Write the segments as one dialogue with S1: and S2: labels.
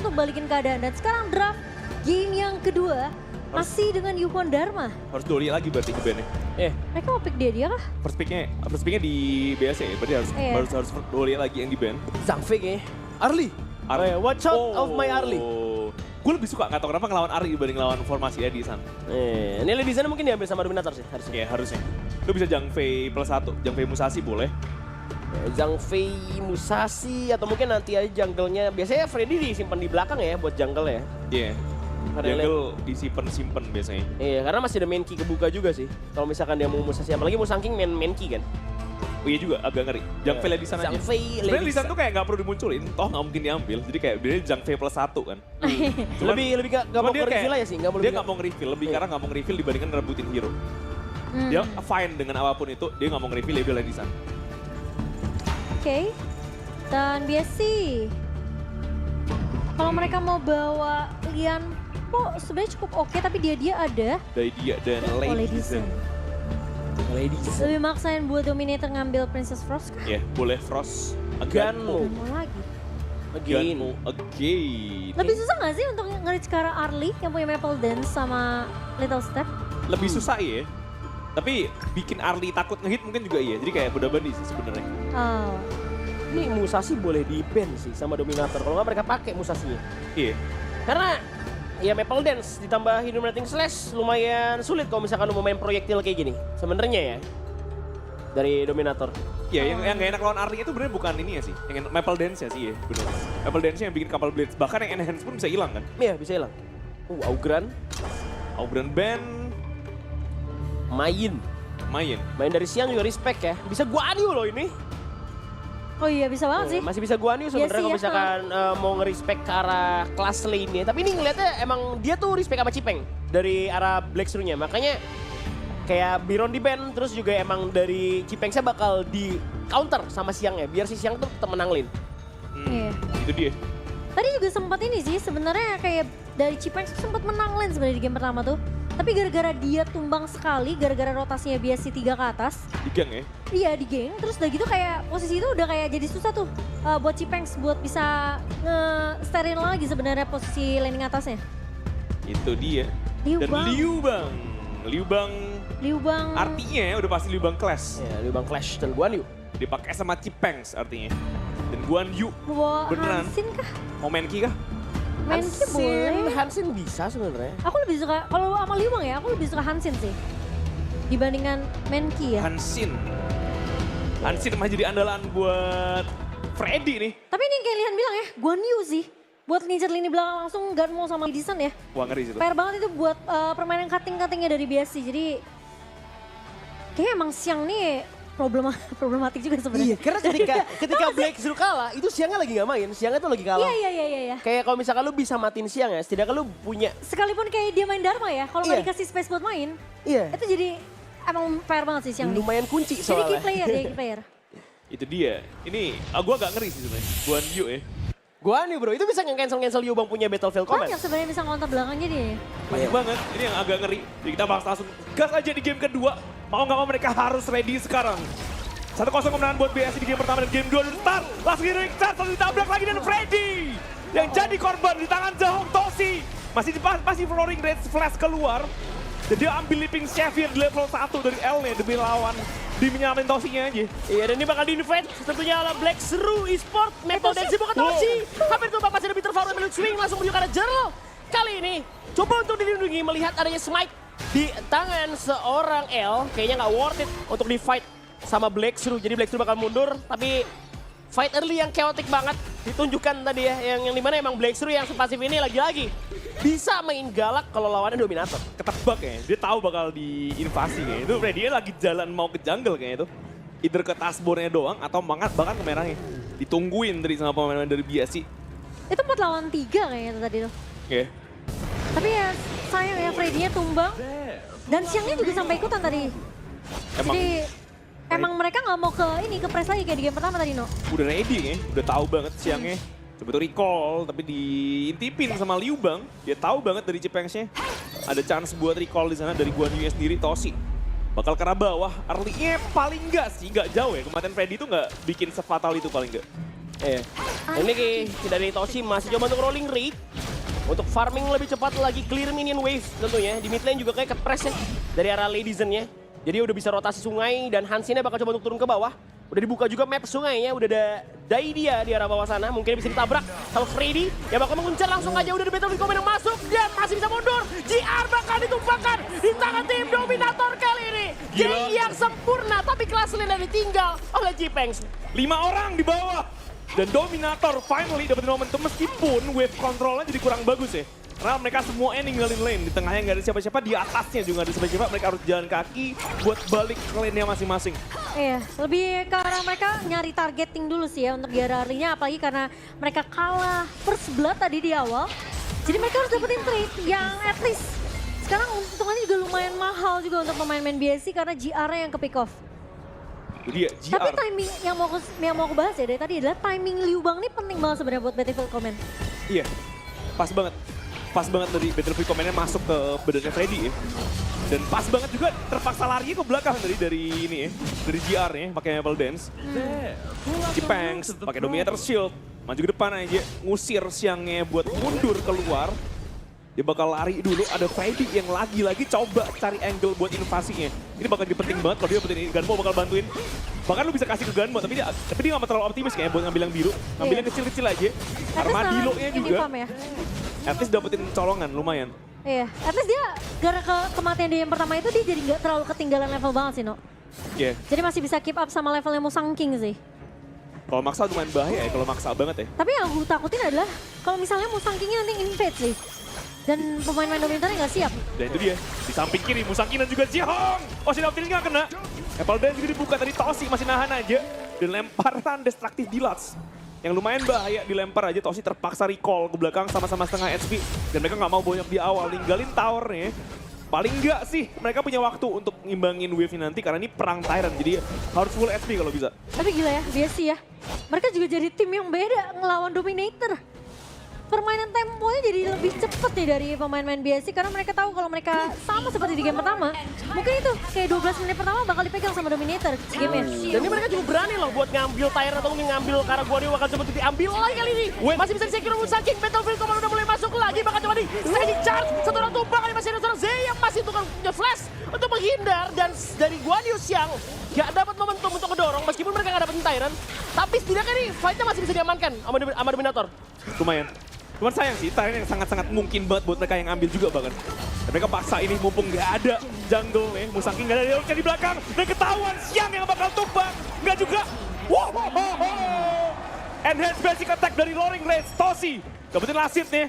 S1: untuk balikin keadaan. Dan sekarang draft game yang kedua masih dengan Yuhon Dharma.
S2: Harus doli lagi berarti ke bandnya.
S1: Mereka mau pick dia kah?
S2: First picknya di BSC ya, berarti harus doli lagi yang di band.
S3: Zhang Fei kayaknya. Arli. Oh ya, watch out of my Arli.
S2: Gue lebih suka, gak tau kenapa ngelawan Arli dibanding lawan formasi ya di sana.
S3: Ini lebih sana mungkin diambil sama Dominator sih harusnya.
S2: Ya harusnya. Lu bisa Zhang Fei +1, Zhang Fei Musashi boleh.
S3: Zhang Fei Musashi atau mungkin nanti aja jungle-nya. Biasanya Freddy disimpan di belakang ya buat jungle ya.
S2: Iya. Jungle disimpan biasanya.
S3: Iya, karena masih ada main key kebuka juga sih. Kalau misalkan dia mau Musashi, apalagi mau Sangking main key kan.
S2: Oh iya juga, agak ngeri. Zhang Fei di sana aja.
S3: Zhang Fei
S2: Sebenarnya Lisan tuh kayak gak perlu dimunculin, toh gak mungkin diambil. Jadi kayak dia Zhang Fei +1 kan.
S3: lebih gak mau nge-reveal aja sih.
S2: Dia gak mau nge-reveal, lebih karena gak mau nge-reveal dibandingkan rebutin hero. Dia fine dengan apapun itu, dia gak mau nge-reveal, dia bilang Lisan.
S1: Oke. Dan BSC. Kalau mereka mau bawa Lian Po sebenarnya cukup oke, tapi dia ada.
S2: Dari dia dan Lady Zen.
S1: Lebih maksain buat Dominator ngambil Princess Frost kah?
S2: Ya, boleh Frost.
S3: Ganmu.
S1: Mau lagi.
S2: Ganmu again.
S1: Lebih susah gak sih untuk nge-reach ke arah Arli yang punya Maple Dance sama Little Step?
S2: Lebih susah ya. Tapi bikin Arli takut ngehit mungkin juga iya. Jadi kayak beda bandi sih sebenarnya.
S1: Oh.
S3: Ini Musashi boleh di-ban sih sama Dominator. Kalau nggak mereka pakai Musashinya.
S2: Iya.
S3: Karena ya Maple Dance ditambah Illuminating Slash lumayan sulit kalau misalkan lu mau main proyektil kayak gini. Sebenarnya ya. Dari Dominator.
S2: Iya, yang gak enak lawan Arli itu bener bukan ini ya sih. Yang Maple Dance ya sih ya, bener. Maple Dance yang bikin couple blades. Bahkan yang enhance pun bisa hilang kan.
S3: Iya, bisa hilang. Augran.
S2: Augran Band.
S3: Main dari siang juga respect ya. Bisa Guanyu loh ini.
S1: Oh iya bisa banget sih.
S3: Masih bisa Guanyu sebenarnya
S1: Iya sih,
S3: kalau
S1: ya.
S3: misalkan mau nge-respect ke arah kelas lane-nya. Tapi ini ngeliatnya emang dia tuh respect sama Cipeng dari arah Black Shrew-nya. Makanya kayak Biron di ban, terus juga emang dari Cipeng-nya bakal di counter sama siangnya. Biar si siang tuh tetap menang lane.
S1: Iya.
S2: Itu dia.
S1: Tadi juga sempat ini sih sebenarnya kayak dari Cipeng sempat menang lane sebenarnya di game pertama tuh. Tapi gara-gara dia tumbang sekali, gara-gara rotasinya BSC 3 ke atas.
S2: Di gang ya.
S1: Iya di geng, terus udah gitu kayak posisi itu udah kayak jadi susah tuh buat Cipengs buat bisa nge-sterin lagi sebenarnya posisi laning atasnya.
S2: Itu dia.
S1: Liu
S2: Dan
S1: Bang.
S2: Liu Bang artinya ya udah pasti Liu Bang Clash.
S3: Ya, Liu Bang Clash dan Guanyu.
S2: Dipakai sama Cipengs artinya. Dan Guan Yu.
S1: Bawa
S2: Beneran.
S1: Hansin kah?
S2: Mau Menki kah?
S1: Menki boleh.
S3: Hansin bisa sebenarnya.
S1: Aku lebih suka, kalau sama Liu Bang ya, aku lebih suka Hansin sih. Dibandingkan Menki ya.
S2: Hansin mah jadi andalan buat Freddy nih.
S1: Tapi ini yang kayak Lian bilang ya, Guan Yu sih. Buat ngincer lini belakang langsung gak mau sama Lidisan ya.
S2: Wah ngeri situ.
S1: Fair banget itu buat permainan cutting-cuttingnya dari BSC. Jadi kayaknya emang siang nih problematik juga sebenarnya.
S3: Iya, karena ketika Black Shrew kalah, itu siangnya lagi nggak main, siangnya tuh lagi kalah.
S1: Iya.
S3: Kayak kalau misalkan lu bisa matiin siang ya, setidaknya lu punya.
S1: Sekalipun kayak dia main Dharma ya, kalau nggak
S3: Iya.
S1: dikasih space buat main,
S3: Iya.
S1: itu jadi emang fair banget sih siang nih.
S3: Lumayan kunci
S1: Jadi
S3: soalnya.
S1: key player.
S2: Itu dia. Ini gua agak ngeri sih sebenarnya. Guan Yu ya.
S3: Guanyu bro, itu bisa nge-cancel Liu Bang punya Battlefield Command.
S1: Banyak sebenarnya bisa ngonter belakangnya dia.
S2: Banyak banget. Ini yang agak ngeri. Jadi kita bahas langsung gas aja di game kedua. Mau nggak mau mereka harus ready sekarang. 1-0 kemenangan buat BSC di game pertama dan game 2 udah start. Last hero start, lalu ditabrak lagi dan Freddy. Yang jadi korban di tangan Zhong Toshi. Masih flooring red flash keluar. Dan dia ambil Leaping Xavier di level 1 dari L-nya demi lawan. Demi nyamain Toshinya aja.
S3: Iya, dan ini bakal di-invade tentunya ala Black Shrew Esport. Maple Dance bukan Toshi. Hampir tuh Bapak sudah Peter Farrell menuju swing langsung menuju ke arah Jerl. Kali ini coba untuk dilindungi melihat adanya smite di tangan seorang L. Kayaknya nggak worth it untuk di-fight sama Black Shrew. Jadi Black Shrew bakal mundur, tapi fight early yang chaotic banget ditunjukkan tadi ya. Yang dimana emang Black Shrew yang sepasif ini lagi-lagi bisa main galak kalau lawannya Dominator.
S2: Ketebak ya, dia tahu bakal diinvasi kayaknya. Itu Freddy lagi jalan mau ke jungle kayaknya itu. Either ke taskbornya doang atau bahkan ke merahnya. Ditungguin dari sama pemain dari BSC.
S1: Itu 4 lawan 3 kayaknya itu tadi tuh.
S2: Oke.
S1: Tapi ya sayang ya Freddy-nya tumbang. Dan siangnya juga sampai ikutan tadi. Jadi emang mereka nggak mau ke press lagi kayak di game pertama tadi no.
S2: Udah ready ya, udah tahu banget siangnya. Coba tuh recall, tapi diintipin sama Liu Bang. Dia tahu banget dari Cipengsnya. Ada chance buat recall di sana dari Guan Yu sendiri, Toshi. Bakal ke arah bawah, early-nya paling enggak sih, enggak jauh ya. Kematian Freddy itu enggak bikin sefatal itu paling enggak.
S3: Ini dari Toshi masih coba untuk rolling rate. Untuk farming lebih cepat lagi, clear minion wave tentunya. Di mid lane juga kayak ke-press ya dari arah Ladyzen-nya. Jadi udah bisa rotasi sungai dan Hansinnya bakal coba untuk turun ke bawah. Udah dibuka juga map sungainya, udah ada Daidia di arah bawah sana. Mungkin bisa ditabrak kalau Freddy yang bakal menguncar langsung aja. Udah di Battlefield Command yang masuk dan masih bisa mundur. JR bakal ditumpahkan di tangan tim Dominator kali ini. J yang sempurna tapi kelas lainnya ditinggal oleh Jipengs.
S2: 5 orang di bawah. Dan Dominator finally dapetin momentum meskipun wave controlnya jadi kurang bagus ya. Karena mereka semuanya ninggalin lane. Di tengahnya nggak ada siapa-siapa, di atasnya juga nggak ada siapa-siapa. Mereka harus jalan kaki buat balik ke lane-nya masing-masing.
S1: Iya, lebih ke arah mereka nyari targeting dulu sih ya untuk di arah early-nya. Apalagi karena mereka kalah first blood tadi di awal. Jadi mereka harus dapetin trade yang at least sekarang untungannya juga lumayan mahal juga untuk pemain-pemain BSC karena GR-nya yang ke pick off.
S2: Dia, GR.
S1: Tapi timing yang mau aku bahas ya dari tadi adalah timing Liu Bang ini penting banget sebenarnya buat Battlefield Command.
S2: Iya, pas banget. Pas banget dari Battlefield Command-nya masuk ke badannya Freddy ya. Dan pas banget juga terpaksa lari ke belakang dari ini ya. Dari GR ya, pakai Maple Dance. Jipengs pakai Dominator Shield. Maju ke depan aja, ngusir siangnya buat mundur keluar. Dia bakal lari dulu, ada Freddy yang lagi-lagi coba cari angle buat invasinya. Ini bakal jadi penting banget kalau dia dapetin Gunmo bakal bantuin. Bahkan lu bisa kasih ke Gunmo, tapi dia nggak terlalu optimis kayaknya buat ngambil yang biru. Ngambil yang kecil-kecil aja. Armadillo-nya juga.
S1: Ya.
S2: At least dapetin colongan, lumayan.
S1: Iya, at least dia gara kematian dia yang pertama itu dia jadi nggak terlalu ketinggalan level banget sih, No.
S2: Iya.
S1: Jadi masih bisa keep up sama levelnya Musang King sih.
S2: Kalau maksa lumayan bahaya ya, kalau maksa banget ya.
S1: Tapi yang aku takutin adalah kalau misalnya Musang Kingnya nanti invade sih. Dan pemain-pemain Dominatornya nggak siap.
S2: Dan itu dia, di samping kiri Musangkin dan juga Jihong. Oh, si David nggak kena. Apple Dan juga dibuka tadi, Toshi masih nahan aja. Dan lemparan destruktif di Lats. Yang lumayan bahaya, dilempar aja, Toshi terpaksa recall ke belakang sama-sama setengah HP. Dan mereka nggak mau banyak di awal, ninggalin towernya. Paling nggak sih, mereka punya waktu untuk ngimbangin wave nanti karena ini perang Tyrant. Jadi harus full HP kalau bisa.
S1: Tapi gila ya, biasa ya. Mereka juga jadi tim yang beda ngelawan Dominator. Permainan temponya jadi lebih cepet nih dari pemain-pemain BSC karena mereka tahu kalau mereka sama seperti di game pertama. Mungkin itu kayak 12 menit pertama bakal dipegang sama Dominator game-nya.
S3: Dan ini mereka juga berani loh buat ngambil Tyrant atau mungkin ngambil Karaguario bakal coba diambil lagi kali ini. Masih bisa di-secure Musang King, Battlefield Command udah mulai masuk lagi, bakal coba di Staging Charge. Satu orang tumpang kali masih ada seorang Z yang masih tukang punya flash untuk menghindar. Dan dari Guanius yang gak dapat momentum untuk ngedorong meskipun mereka gak dapetin Tyrant. Tapi setidaknya nih fight-nya masih bisa diamankan sama Dominator.
S2: Lumayan. Cuman sayang sih, Tyrant yang sangat-sangat mungkin banget buat mereka yang ambil juga bahkan. Dan mereka paksa ini mumpung gak ada jungle nih. Musang King gak ada di belakang. Dan ketahuan Xiang yang bakal tumbang. Gak juga. Wow. Enhanced basic attack dari Loring Rage. Toshi dapetin lasit nih.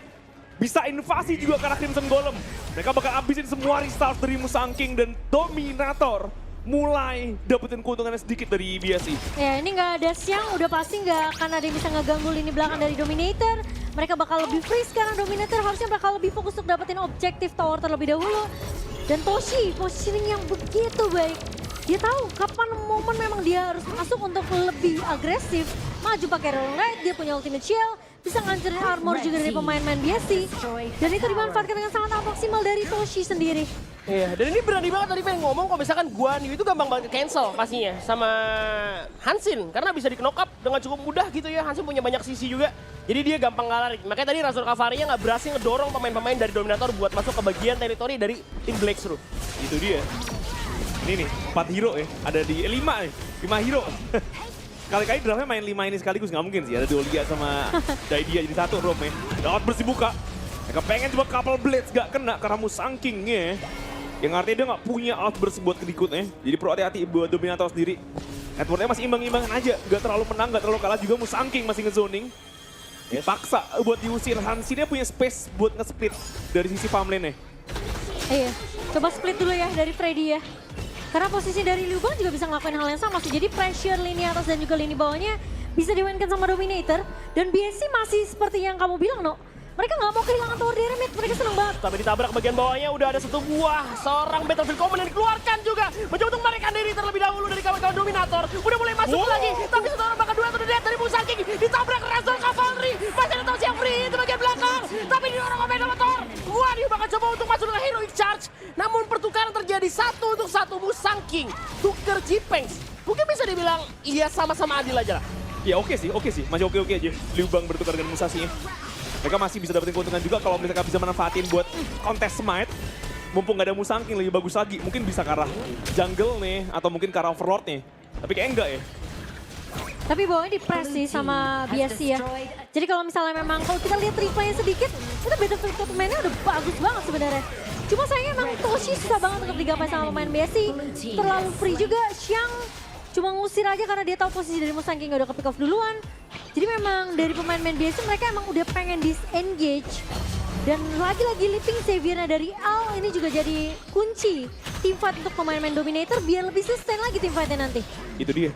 S2: Bisa invasi juga ke arah Crimson Golem. Mereka bakal abisin semua restart dari Musang King dan Dominator. Mulai dapetin keuntungannya sedikit dari BSI.
S1: Ya ini nggak ada Xiang, udah pasti nggak akan ada yang bisa ngeganggu lini belakang dari Dominator. Mereka bakal lebih free sekarang, Dominator harusnya bakal lebih fokus untuk dapetin objektif tower terlebih dahulu. Dan Toshi, positioning yang begitu baik. Dia tahu kapan momen memang dia harus masuk untuk lebih agresif. Maju pakai Rolling Ride, dia punya ultimate shield. Bisa ngancurin armor juga dari pemain-pemain BSC. Dan itu dimanfaatkan dengan sangat maksimal dari Toshi sendiri.
S3: Iya, dan ini berani banget tadi pengen ngomong kalau misalkan Guan Yu itu gampang banget cancel pastinya sama Hansin. Karena bisa di-knock up dengan cukup mudah gitu ya. Hansin punya banyak sisi juga. Jadi dia gampang lari. Makanya tadi Razor Cavalry-nya nggak berhasil ngedorong pemain-pemain dari Dominator buat masuk ke bagian teritori dari tim Blackstreet.
S2: Itu dia. Ini nih, 4 hero ya. Ada di 5 nih, 5 hero. Kali-kali draftnya main 5 ini sekaligus nggak mungkin sih. Ada Dolia sama Daidia jadi satu roam ya. Dapat bersih buka. Mereka pengen coba couple blades gak kena karena Musang King-nya. Yang artinya dia nggak punya outburst buat kedikutnya. Jadi pro hati-hati buat Dominator sendiri. Networknya masih imbang-imbangan aja. Gak terlalu menang, gak terlalu kalah juga. Musang King masih ngezoning. Paksa buat diusir. Hansinnya punya space buat nge-split dari sisi farm lane-nya.
S1: Iya, coba split dulu ya dari Freddy ya. Karena posisi dari Liu Bang juga bisa ngelakuin hal yang sama sih. Jadi pressure lini atas dan juga lini bawahnya bisa dimainkan sama Dominator. Dan BSC masih seperti yang kamu bilang, No. Mereka nggak mau kehilangan tower dari mid, mereka seneng banget.
S3: Tapi ditabrak bagian bawahnya udah ada satu buah seorang Battlefield Command yang dikeluarkan juga. Mencoba untuk melarikan diri terlebih dahulu dari kawan-kawan Dominator. Udah mulai masuk lagi, tapi satu orang bakal dua atau dead dari Musang King. Ditabrak Razor Cavalry, masih ada Toshi yang free di bagian belakang. Tapi didorong oleh Dominator. Guaniu bakal coba untuk masuk dengan Heroic Charge. Namun pertukaran terjadi 1 untuk 1 Musang King. Tuker Jipengs. Mungkin bisa dibilang iya sama-sama adil aja lah.
S2: Ya oke sih, masih oke aja. Liu Bang bertukar dengan Musashi. Mereka masih bisa dapetin keuntungan juga kalau mereka bisa manfaatin buat kontes smite. Mumpung gak ada Musangking lebih bagus lagi, mungkin bisa ke arah jungle nih, atau mungkin ke arah overlord nih. Tapi kayak enggak ya.
S1: Tapi bawahnya di-press sih sama BSC ya. Jadi kalau misalnya memang, kalau kita lihat replaynya sedikit, itu Battlefield pemainnya udah bagus banget sebenarnya. Cuma sayangnya emang Toshi susah banget untuk digapai sama pemain BSC. Terlalu free juga, Xiang cuma ngusir aja karena dia tahu posisi dari Musangking udah ke pick off duluan. Jadi memang dari pemain-pemain BSC mereka emang udah pengen disengage. Dan lagi-lagi Leaping Savior-nya dari Al ini juga jadi kunci teamfight untuk pemain-pemain Dominator biar lebih sustain lagi teamfight-nya nanti.
S2: Itu dia.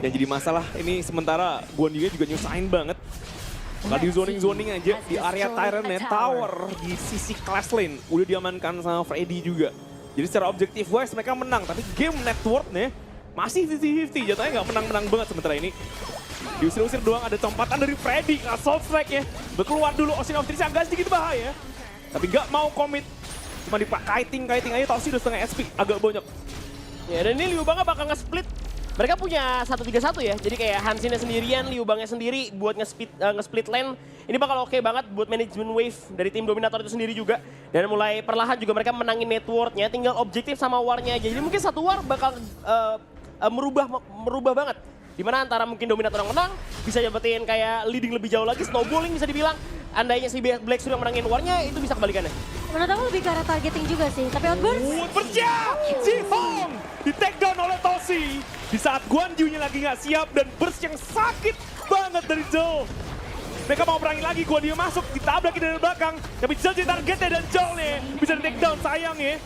S2: Yang jadi masalah ini sementara Guan Yu juga nyusahin banget. Kalau di zoning aja di area Tyrant-nya, tower di sisi class lane udah diamankan sama Freddy juga. Jadi secara objektif wise mereka menang, tapi game network-nya masih 50-50. Jatuhnya nggak menang-menang banget sementara ini. Diusir-usir doang, ada compatan dari Freddy, assault strike-nya. Berkeluar dulu, Ocean of Thieves agak sedikit bahaya. Tapi nggak mau commit. Cuma kiting aja, Toshi udah setengah SP, agak banyak.
S3: Ya dan ini Liu Bang bakal nge-split. Mereka punya 1-3-1 ya, jadi kayak Hansinnya sendirian, Liu Bangnya sendiri buat nge-split lane. Ini bakal oke banget buat manajemen wave dari tim Dominator itu sendiri juga. Dan mulai perlahan juga mereka menangin networknya, tinggal objektif sama war-nya aja. Jadi mungkin satu war bakal merubah banget. Dimana antara mungkin Dominator yang menang, bisa dapetin kayak leading lebih jauh lagi, snowballing bisa dibilang. Andainya si Black Sur yang menangin war-nya, itu bisa kebalikannya.
S1: Menurut aku lebih ke arah targeting juga sih, tapi Outburst.
S2: Woodburst-nya! Si Hong di-take down oleh Toshi. Di saat Guan Yu-nya lagi nggak siap dan burst yang sakit banget dari Joel. Mereka mau perangi lagi, Guan Yu masuk, ditabrakin dari belakang. Tapi Joel jadi targetnya dan Joel nih bisa di-take down, sayang ya.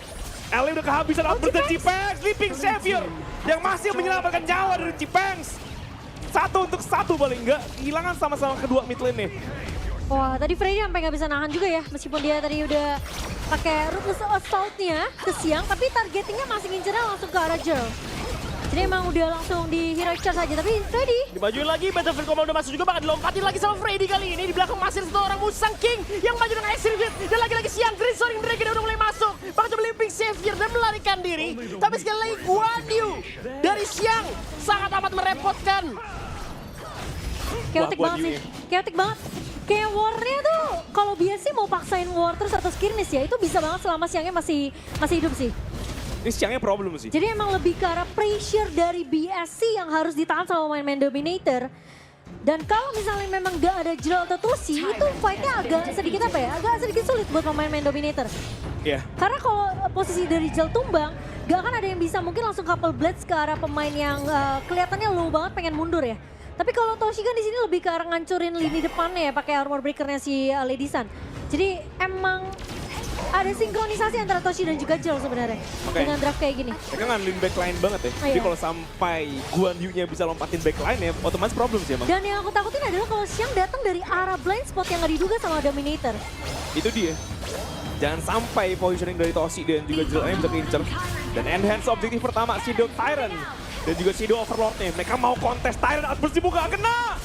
S2: Ellie udah kehabisan Outburst dan Cipengs, Leaping Savior yang masih menyelamatkan nyawa dari Cipengs. 1 untuk 1 paling enggak, kehilangan sama-sama kedua mid lane nih.
S1: Wah, tadi Freddy sampai nggak bisa nahan juga ya, meskipun dia tadi udah pakai ruthless assault-nya ke Xiang, tapi targetingnya masih ngincernya langsung ke arah Joel. Jadi emang udah langsung di hero charge aja, tapi Freddy
S3: Dimajuin lagi, Battlefield Command udah masuk juga, bakal dilompatin lagi sama Freddy kali ini. Di belakang masih ada satu orang Musangking yang maju dengan Extreme Hit. Dan lagi-lagi Xiang, Green Soaring Dragon udah mulai masuk. Bakal coba Leaping Savior dan melarikan diri. Tapi sekali lagi Guan Yu dari Xiang sangat amat merepotkan.
S1: chaotic
S2: Guan
S1: banget
S2: Yu
S1: sih,
S2: ya.
S1: chaotic banget. Kayak war-nya tuh, kalau biasa mau paksain war terus atau skirmish ya, itu bisa banget selama Xiangnya masih hidup sih.
S2: Ini Xiangnya problem sih.
S1: Jadi emang lebih ke arah pressure dari BSC yang harus ditahan sama main-main Dominator. Dan kalau misalnya memang gak ada Jero atau Toshi, itu fight-nya agak sedikit apa ya, agak sedikit sulit buat pemain-main Dominator.
S2: Iya.
S1: Karena kalau posisi dari Jel tumbang, gak akan ada yang bisa mungkin langsung couple blades ke arah pemain yang kelihatannya low banget pengen mundur ya. Tapi kalau Toshi kan di sini lebih ke arah ngancurin lini depannya ya, pakai armor breaker-nya si Lady Sun. Jadi emang ada sinkronisasi antara Toshi dan juga Jel sebenarnya dengan draft kayak gini.
S2: Mereka ngandelin backline banget ya. Jadi
S1: Iya.
S2: kalau sampai Guan Yu-nya bisa lompatin backline ya, otomatis problem sih emang.
S1: Dan yang aku takutin adalah kalau Xiang datang dari arah blind spot yang gak diduga sama Dominator.
S2: Itu dia. Jangan sampai positioning dari Toshi dan juga Jel-nya bisa keincer. Dan enhance objektif pertama Shadow Tyrant. Dan juga Shadow Overlord-nya. Mereka mau kontes Tyrant, Outburst dibuka, kena!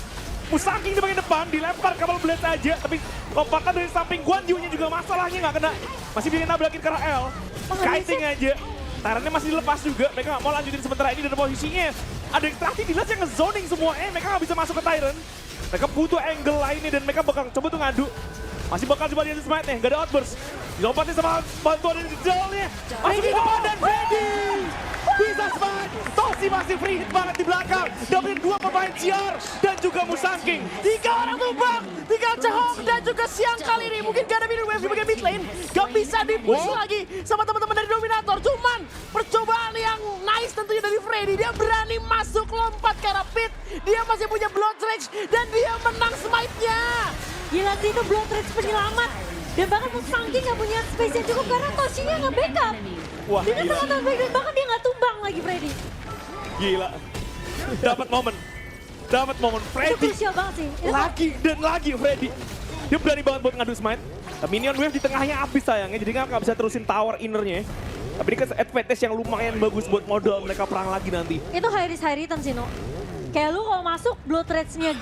S2: Musangking di bagian depan, dilempar kapal blade aja. Tapi lompatan dari samping Guan Yu-nya juga masalahnya nggak kena. Masih bisa nabrakin ke arah L. Kiting aja. Tyrant-nya masih dilepas juga. Mereka nggak mau lanjutin sementara ini dan posisinya. Ada ekstraksi di yang nge-zoning semua. Mereka nggak bisa masuk ke Tyrant. Mereka butuh angle lainnya dan mereka bakal coba tuh ngadu. Masih bakal coba di smite nih, nggak ada Outburst. Dilompatin sama bantuan dari Joel-nya. Masuk di depan dan Freddy! Bisa smite! Toshi masih free hit banget di belakang. Dapetin 2 pemain CR dan juga Musangking.
S3: 3 orang tumbang, 3 Cehong dan juga Xiang kali ini. Mungkin gak ada minute wave di bagian mid lane. Gak bisa di-push lagi sama teman-teman dari Dominator. Cuman percobaan yang nice tentunya dari Freddy. Dia berani masuk lompat ke arah pit. Dia masih punya Blood Rage dan dia menang smite-nya.
S1: Gila sih itu Blood Rage penyelamat. Dan bahkan Musangking gak punya space yang cukup karena Toshinya nggak backup.
S2: Wah,
S1: Dia
S2: gila.
S1: sangat baik dan bahkan dia nggak tumbang lagi Freddy.
S2: Gila. Dapat momen. Dapat momen.
S1: Itu
S2: Freddy.
S1: krusial banget sih. Itu
S2: Lagi dan lagi Freddy. Dia berani banget buat ngadu smite. Minion wave di tengahnya habis sayangnya. Jadi nggak bisa terusin tower innernya. Tapi ini kan advantage yang lumayan bagus buat modal mereka perang lagi nanti.
S1: itu high risk high return sih, No. Kayak lu kalau masuk Blood Rage-nya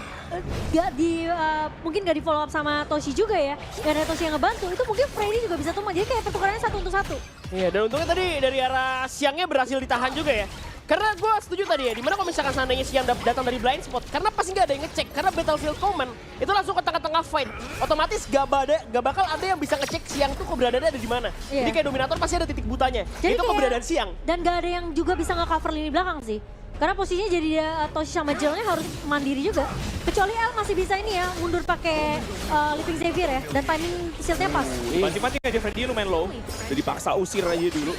S1: mungkin gak di follow up sama Toshi juga ya. Gak ada Toshi yang ngebantu, itu mungkin Freddy juga bisa tumbang. Jadi kayak pertukarannya 1 untuk 1.
S3: Iya, dan untungnya tadi dari arah Xiangnya berhasil ditahan juga ya. Karena gue setuju tadi ya, dimana kalau misalkan seandainya Siang datang dari blind spot, karena pasti nggak ada yang ngecek, karena Battlefield Command itu langsung ke tengah-tengah fight. Otomatis gak bakal ada yang bisa ngecek Siang tuh keberadaannya ada di mana.
S1: Iya.
S3: Jadi kayak Dominator pasti ada titik butanya,
S1: Jadi
S3: itu
S1: kayak-
S3: keberadaan Siang.
S1: Dan gak ada yang juga bisa nge-cover lini belakang sih. Karena posisinya jadi dia Toshi sama Jelnya harus mandiri juga. Kecuali L masih bisa ini ya, mundur pakai Living Xavier ya. Dan timing shieldnya pas.
S2: Pancing-pancing aja Freddy lumayan low. Jadi paksa usir aja dulu.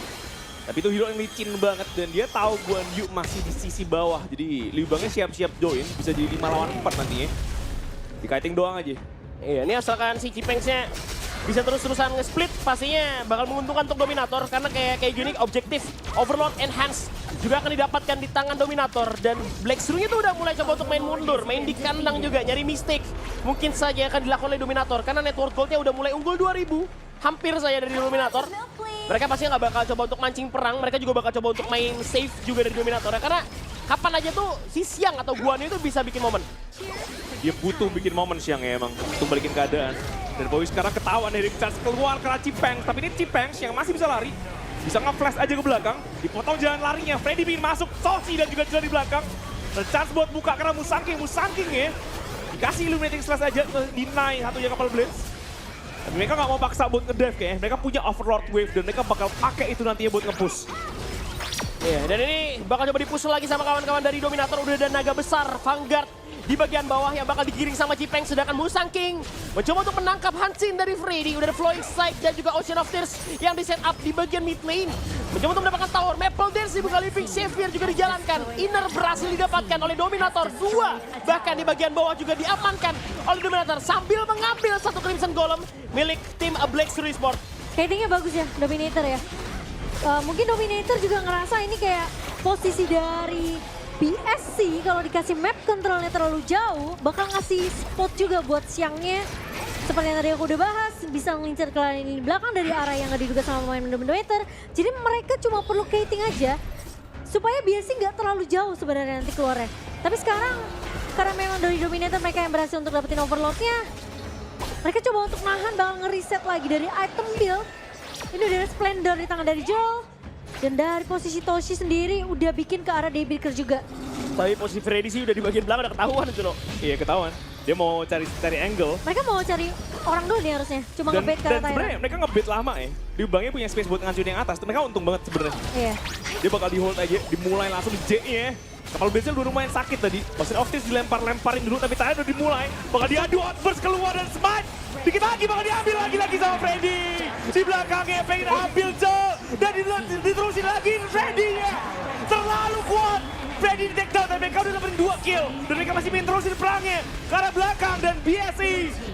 S2: Tapi itu hero yang licin banget dan dia tahu Guan Yu masih di sisi bawah. Jadi Liu Bangnya siap-siap join, bisa jadi 5 lawan 4 nantinya. Di kiting doang aja.
S3: Iya, ini asalkan si Cipengsnya bisa terus-terusan nge-split, pastinya bakal menguntungkan untuk Dominator. Karena kayak gini, objektif, Overlord, Enhance juga akan didapatkan di tangan Dominator. Dan Black Shrew-nya tuh udah mulai coba untuk main mundur, main di kandang juga, nyari mistake. Mungkin saja akan dilakukan oleh Dominator, karena network gold-nya udah mulai unggul 2000. Hampir saja dari Dominator. Mereka pasti nggak bakal coba untuk mancing perang, mereka juga bakal coba untuk main safe juga dari Dominator. Karena kapan aja tuh si Siang atau Guan Yu itu bisa bikin momen.
S2: Dia butuh bikin momen Siang ya emang untuk balikin keadaan. Dan Bowie sekarang ketahuan dari Charge keluar ke Cipengs, tapi ini Cipengs yang masih bisa lari. Bisa nge-flash aja ke belakang, dipotong jalan larinya. Freddy ingin masuk, Toshi dan juga Jill di belakang. Dan Charge buat buka karena Musangking ya. Dikasih illuminating slash aja, deny satunya kapal Blitz. Tapi mereka nggak mau paksa buat nge-dive kayaknya. Mereka punya Overlord Wave dan mereka bakal pakai itu nantinya buat nge-push.
S3: Iya, dan ini bakal coba dipush lagi sama kawan-kawan dari Dominator. Udah ada naga besar, Vanguard di bagian bawah yang bakal digiring sama Cipeng. Sedangkan Musang King mencoba untuk menangkap Hansin dari Freddy. Udah ada Flowing Sight dan juga Ocean of Tears yang di set up di bagian mid lane. Mencoba untuk mendapatkan tower. Maple Dance dibuka, Living Xavier juga dijalankan. Inner berhasil didapatkan oleh Dominator. 2 bahkan di bagian bawah juga diamankan oleh Dominator sambil mengambil satu Crimson Golem milik tim Black Shrew Esports.
S1: Kayaknya bagus ya, Dominator ya. Mungkin Dominator juga ngerasa ini kayak posisi dari BSC kalau dikasih map controlnya terlalu jauh, bakal ngasih spot juga buat Siangnya. Seperti yang tadi aku udah bahas, bisa ngincer ke lini belakang dari arah yang nggak diduga sama pemain Dominator. Jadi mereka cuma perlu kiting aja, supaya BSC nggak terlalu jauh sebenarnya nanti keluarnya. Tapi sekarang, karena memang dari Dominator mereka yang berhasil untuk dapetin Overlord-nya, mereka coba untuk nahan, bakal ngereset lagi dari item build. Ini udah ada Splendor di tangan dari Joel. Dan dari posisi Toshi sendiri udah bikin ke arah Daybreaker juga.
S3: Tapi posisi Freddy sih udah di bagian belakang udah ketahuan itu loh.
S2: Iya ketahuan. Dia mau cari angle.
S1: Mereka mau cari orang dulu nih harusnya. Cuma
S2: Dan
S1: nge-bait ke arah
S2: sebenarnya
S1: Tyrant.
S2: mereka nge-bait lama ya. Liu Bangnya punya space buat ngancurin yang atas. Mereka untung banget sebenarnya.
S1: Iya.
S2: Dia bakal di-hold aja, dimulai langsung di J-nya. Kapal Blitz udah lumayan sakit tadi. Ocean of Tears dilempar-lemparin dulu, tapi tadi udah dimulai. Bakal diadu Outburst keluar dan Smite. Dikit lagi bakal diambil lagi sama Freddy. Di belakangnya pengen ambil Joel. Dan diterusin lagi Freddy-nya. Terlalu kuat. Freddy di take down, dan mereka udah dapetin 2 kill. Dan mereka masih ingin terusin perangnya ke arah belakang. Dan BSC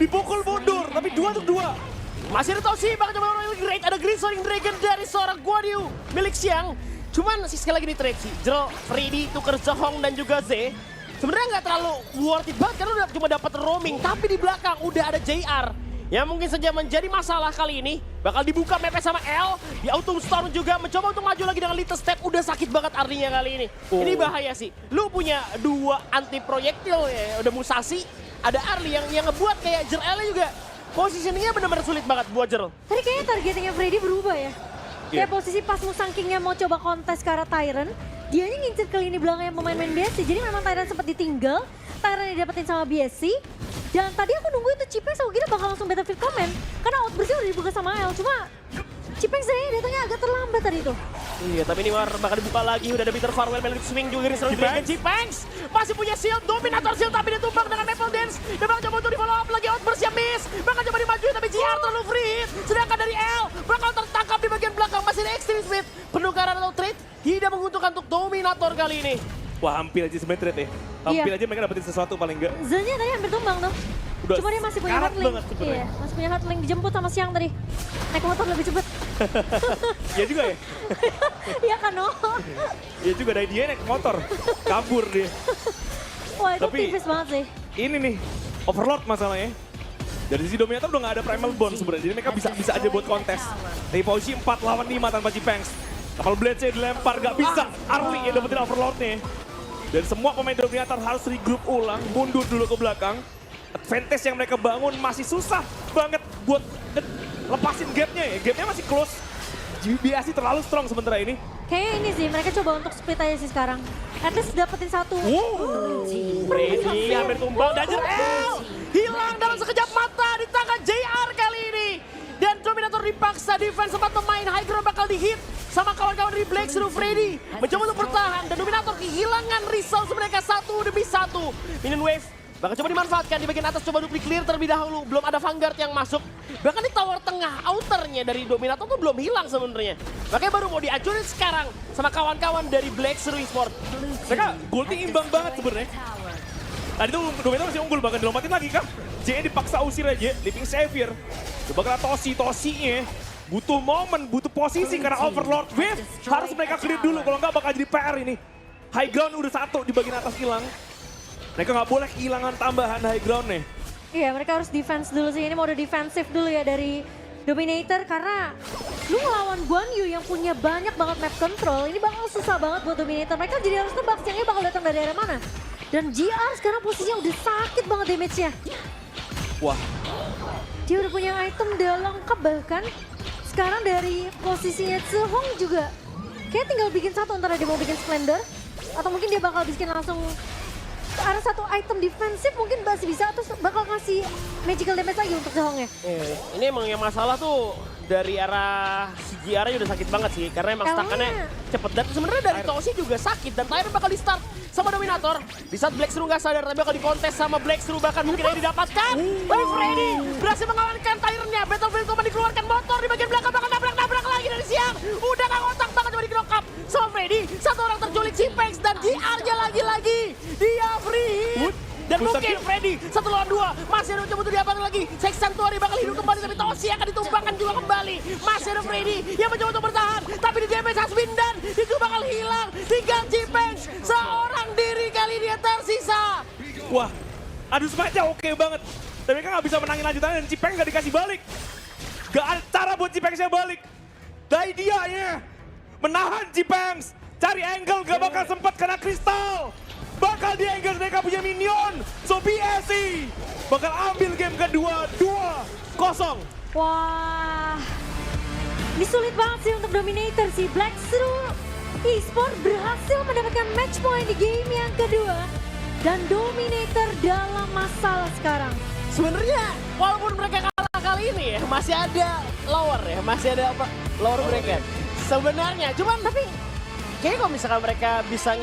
S2: dipukul mundur, tapi 2 untuk 2.
S3: Masih ada Toshi, bakal coba Royal Great. Ada Green Soaring Dragon dari seorang Guan Yu milik Siang. Cuman sekali lagi di trade sih, Jero, Freddy, tuker Zhong dan juga Z. Sebenarnya nggak terlalu worth it banget karena udah cuma dapat roaming. Tapi di belakang udah ada JR. Yang mungkin saja menjadi masalah kali ini. Bakal dibuka mapnya sama L. Di Autumn Storm juga mencoba untuk maju lagi dengan Little Step. Udah sakit banget artinya kali ini. Ini bahaya sih. Lu punya 2 anti proyektil ya. Udah Musashi, ada Arli yang ngebuat kayak Jerl juga. Positioningnya benar-benar sulit banget buat Jerl.
S1: Tadi kayaknya targetingnya Freddy berubah ya. Kayak
S2: Iya.
S1: posisi pas Musang King-nya mau coba kontes ke arah Tyrant, dianya ngincer ke lini belakang yang pemain-pemain BSC. Jadi memang Tyrant sempat ditinggal, Tyrant didapetin sama BSC. Dan tadi aku nunggu itu Cipengs, aku kira bakal langsung Battlefield Command. Karena outburst-nya udah dibuka sama L, cuma Cipengs saya datangnya agak terlambat tadi itu.
S3: Iya, tapi ini war bakal dibuka lagi. Udah ada Peter Farwell, Melik Swing juga Green Soaring Dragon. Cipengs masih punya shield, Dominator shield tapi dia tumbang dengan Maple Dance. Dia bakal coba untuk di-follow up lagi, outburst yang miss. Bakal coba dimajuin tapi JR terlalu free. Sedangkan dari L bakal tertangkap di bagian belakang. Masih ada Extreme Speed. Penukaran atau trade tidak menguntungkan untuk Dominator kali ini.
S2: Wah hampir aja sebenernya trade ya. Hampir
S1: Iya.
S2: aja mereka dapetin sesuatu paling enggak.
S1: Zanya tadi hampir tumbang tuh.
S2: Udah
S1: Cuma dia masih punya
S2: sekarat
S1: hardlink.
S2: banget sebenarnya.
S1: Iya, masih punya hardlink dijemput sama Siang tadi. Naik motor lebih cepet.
S2: Iya juga ya.
S1: Iya kan, no?
S2: Iya juga dari dia naik motor. Kabur dia.
S1: Wah, itu
S2: Tapi-
S1: tipis banget sih.
S2: Ini nih Overlord masalahnya. Dari sisi Dominator udah gak ada Primal Bond sebenarnya. Jadi mereka bisa aja buat kontes. Dari posisi 4 lawan 5 tanpa Cipengs. Kapal Blades-nya dilempar, gak bisa. Arli yang dapetin Overlord-nya. Dan semua pemain Dominator harus regroup ulang, mundur dulu ke belakang. Advantage yang mereka bangun masih susah banget buat lepasin gapnya ya. Gapnya masih close. BSC terlalu strong sementara ini.
S1: Kayaknya ini sih, mereka coba untuk split aja sih sekarang. At least dapetin satu.
S3: Freddy hampir tumbang dan hilang dalam sekejap mata di tangan JR kali ini. Dan Dominator dipaksa defense, sempat pemain high ground bakal dihit sama kawan-kawan dari Black Seru. Freddy mencoba untuk bertahan dan Dominator kehilangan resource mereka satu demi satu. Minion wave bakal coba dimanfaatkan di bagian atas, coba duplik clear terlebih dahulu. Belum ada Vanguard yang masuk. Bahkan di tower tengah outernya dari Dominator tuh belum hilang sebenarnya. Makanya baru mau diacurin sekarang sama kawan-kawan dari Black Seru Esport.
S2: Mereka golding imbang banget sebenarnya. Tadi tuh Dominator masih unggul, bahkan dilompatin lagi kan. JE dipaksa usir aja, Living Savior. Coba kena Toshi-Toshinya. Butuh momen, butuh posisi karena Overlord Wave. Harus mereka clear dulu, kalau nggak bakal jadi PR ini. High ground udah satu di bagian atas hilang. Mereka nggak boleh kehilangan tambahan high ground nih.
S1: Iya, mereka harus defense dulu sih. Ini mode defensif dulu ya dari Dominator karena lu ngelawan Guan Yu yang punya banyak banget map control. Ini bakal susah banget buat Dominator. Mereka jadi harus tebak siangnya bakal datang dari arah mana. Dan GR sekarang posisinya udah sakit banget damage-nya.
S2: Wah,
S1: Dia udah punya item udah lengkap bahkan. Sekarang dari posisinya Sehong juga kayak tinggal bikin satu, antara dia mau bikin Splendor atau mungkin dia bakal bikin langsung ke arah satu item defensif, mungkin masih bisa terus bakal ngasih magical damage lagi untuk Sehongnya.
S3: Ini emang yang masalah tuh dari arah CGR-nya udah sakit banget sih. Karena emang stakannya cepet. Dan sebenarnya dari Toshi juga sakit. Dan Tyron bakal di start sama Dominator. Di saat Black Seru nggak sadar, tapi bakal dikontes sama Black Seru. Bahkan mungkin yang didapatkan. Tapi Freddy berhasil mengamankan Tyron-nya. Battlefield Command dikeluarkan, motor di bagian belakang. Bakal nabrak-nabrak lagi dari siang. Udah nggak ngotak banget, coba di-knock up sama Freddy. Satu orang terculik, Cipex dan JR-nya lagi-lagi. Dia free hit. Dan mungkin Freddy 1 lawan 2. Masih ada coba untuk diapain lagi. Sex Sanctuary bakal hidup kembali, tapi Toshi akan ditumbangkan juga kembali. Masih ada Freddy yang mencoba untuk bertahan, tapi di damage Hasbin dan itu bakal hilang. Tinggal Cipex, seorang diri kali dia tersisa.
S2: wah, adu smite-nya oke banget. Dan mereka nggak bisa menangin lanjutannya dan Cipeng nggak dikasih balik. Gak ada cara buat Cipeng-nya balik. Dari dia ya, menahan Cipeng. Cari angle gak bakal sempat kena kristal. Bakal di-engage, mereka punya minion. So BSC bakal ambil game kedua 2-0.
S1: Wah, ini sulit banget sih untuk Dominator sih. Black Seru Esport berhasil mendapatkan match point di game yang kedua. Dan Dominator dalam masalah sekarang.
S3: Sebenarnya walaupun mereka kalah kali ini ya, masih ada lower ya, masih ada lower bracket. Sebenarnya, cuman tapi kayaknya kalau misalkan mereka bisa